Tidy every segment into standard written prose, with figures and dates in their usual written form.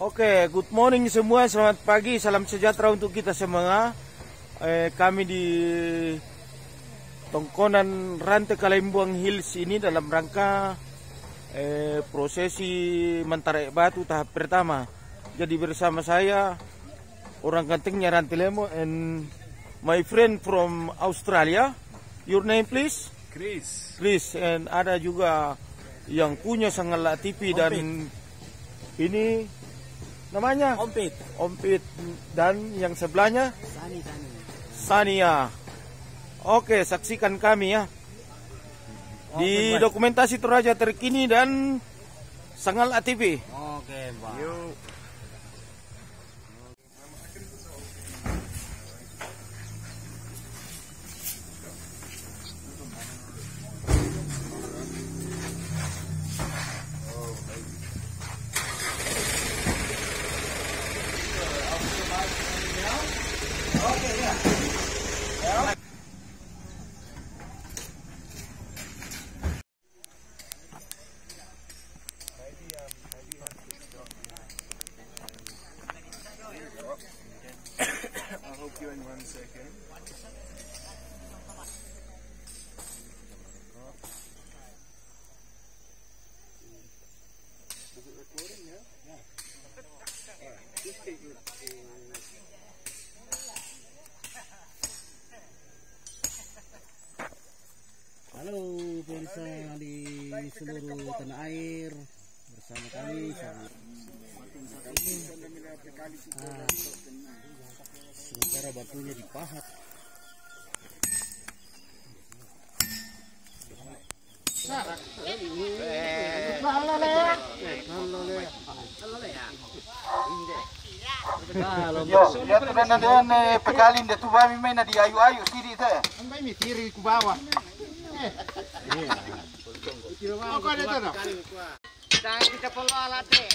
Oke, good morning semua, selamat pagi, salam sejahtera untuk kita semua. Kami di Tongkonan Rantai Kalimbuang Hills ini dalam rangka prosesi Mentarik Batu tahap pertama. Jadi bersama saya orang gantengnya Rantai Lemo and my friend from Australia. Your name please? Chris. And ada juga yang punya Sangala TV dan ini namanya Ompit dan yang sebelahnya Sania. Oke, saksikan kami ya di dokumentasi Toraja terkini dan Sangala TV. Oke, Pak. Yuk. Halo pemirsa di seluruh tanah air, bersama kami sementara batunya dipahat. Ya tuh dan pekalin dia tuh kami main di ayu-ayu sini teh. Sampai mi tiri ku bawah. Kita follow alat deh.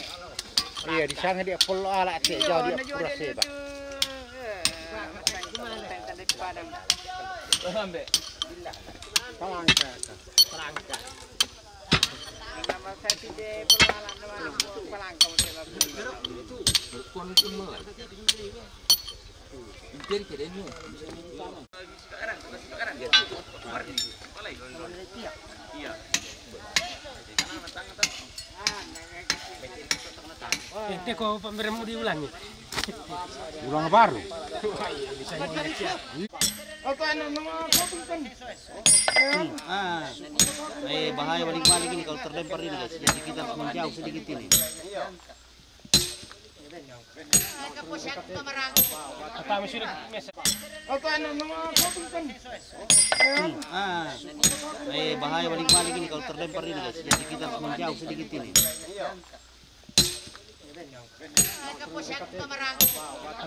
Iya, di sana dia follow alat dia jauh dia pura seba. Pelangka. Nama saya tidak follow alat nama pelangka Ente kok pamermu diulangi. Ulang baru. Bahaya balik-balik ini kalau terlempar ini guys. Jadi kita harus menjauh sedikit ini. Kami sudah biasa. Bahaya balik-balik ini kalau terlempar ini guys. Jadi kita harus menjauh sedikit ini.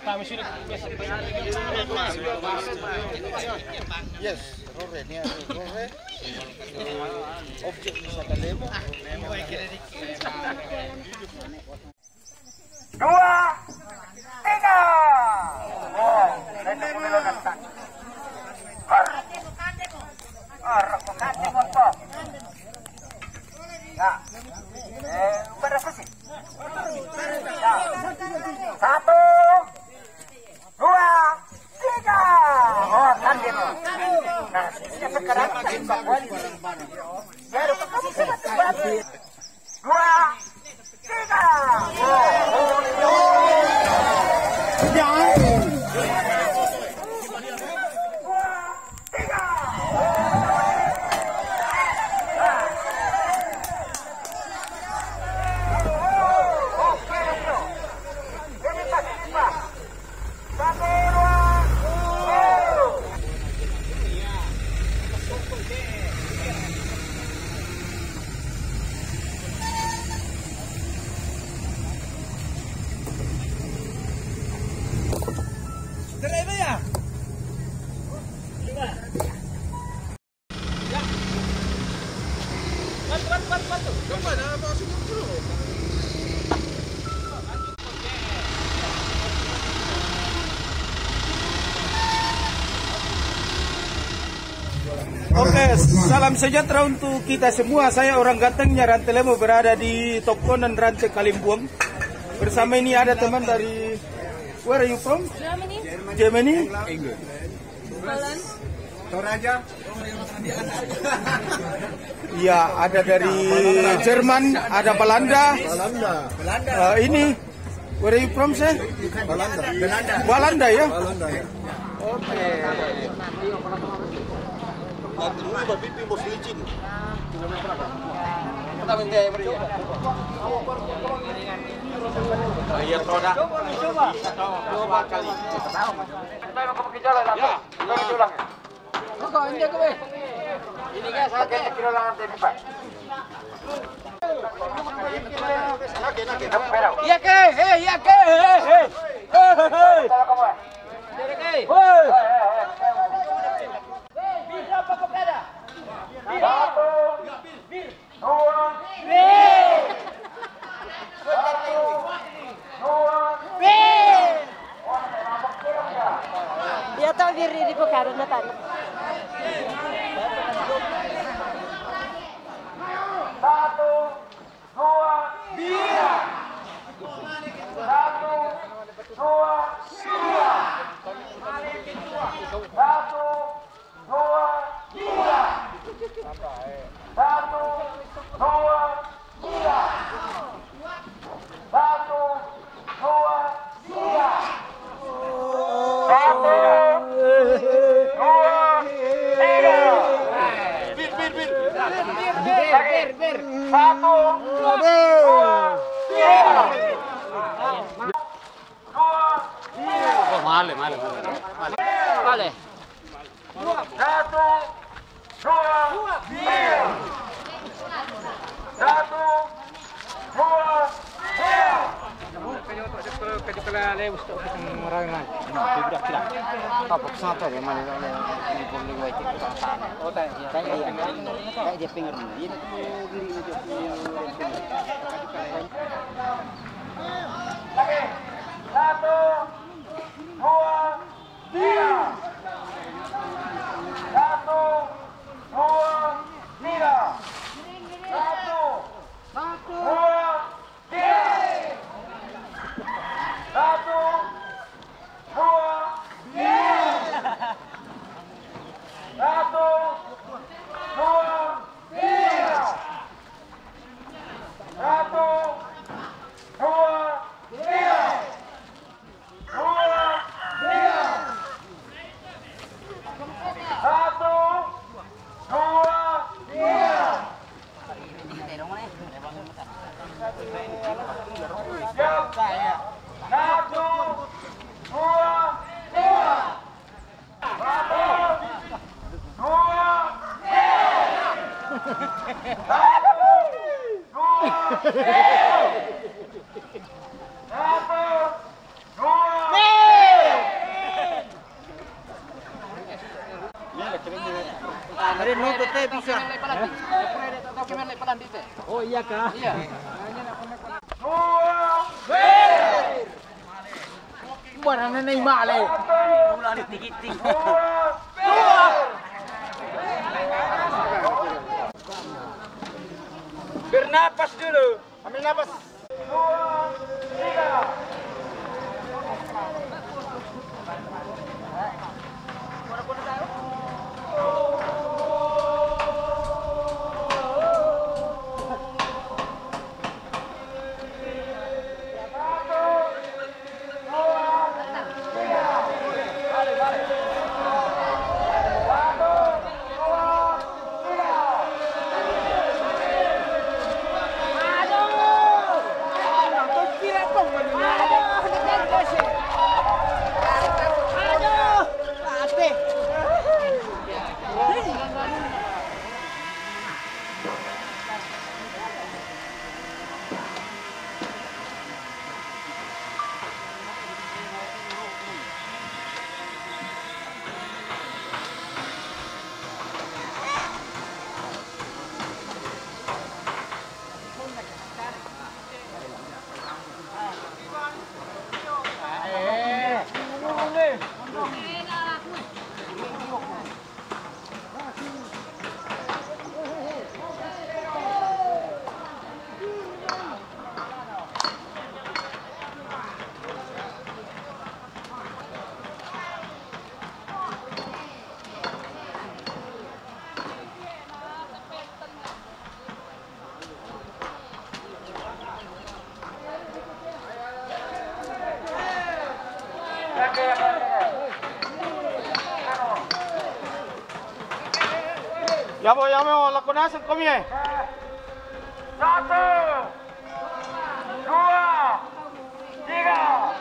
Kami sudah biasa. Yes, rore nih, rore. Objek wisata Lemo. 2, 3. Oh, nanti boleh kata. Ya. Berapa sih? 1, 2, 3. Oh, kan gitu. Nah, sekarang tembak wali. Baru kamu cepat. 2, 3. Oke, salam sejahtera untuk kita semua. Saya orang gantengnya Rantai Lemo berada di Tongkonan Rantai Kalimbuang. Bersama ini ada teman dari where are you from? Germany, Germany? Poland. Toraja. Iya, ada dari Jerman, ada Belanda. Ini where are you from, sir? Belanda ya? Oke. Dia tahu diri di Bukaro Natan. Oh iya kah? Iya. Barang nenek male. Ulang dikit-dikit. Bernapas dulu. Ambil napas. Ya mo, lakonasan kami eh. 1, 2, 3.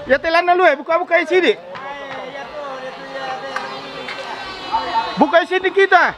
Ya telan lu buka sini. Buka sini kita.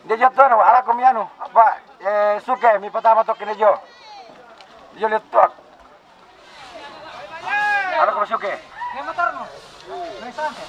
Dejo tono ala komianu apa suke mi pertama to kene jo lihat tok ala ko suke Nge motor mo. Nge sampe.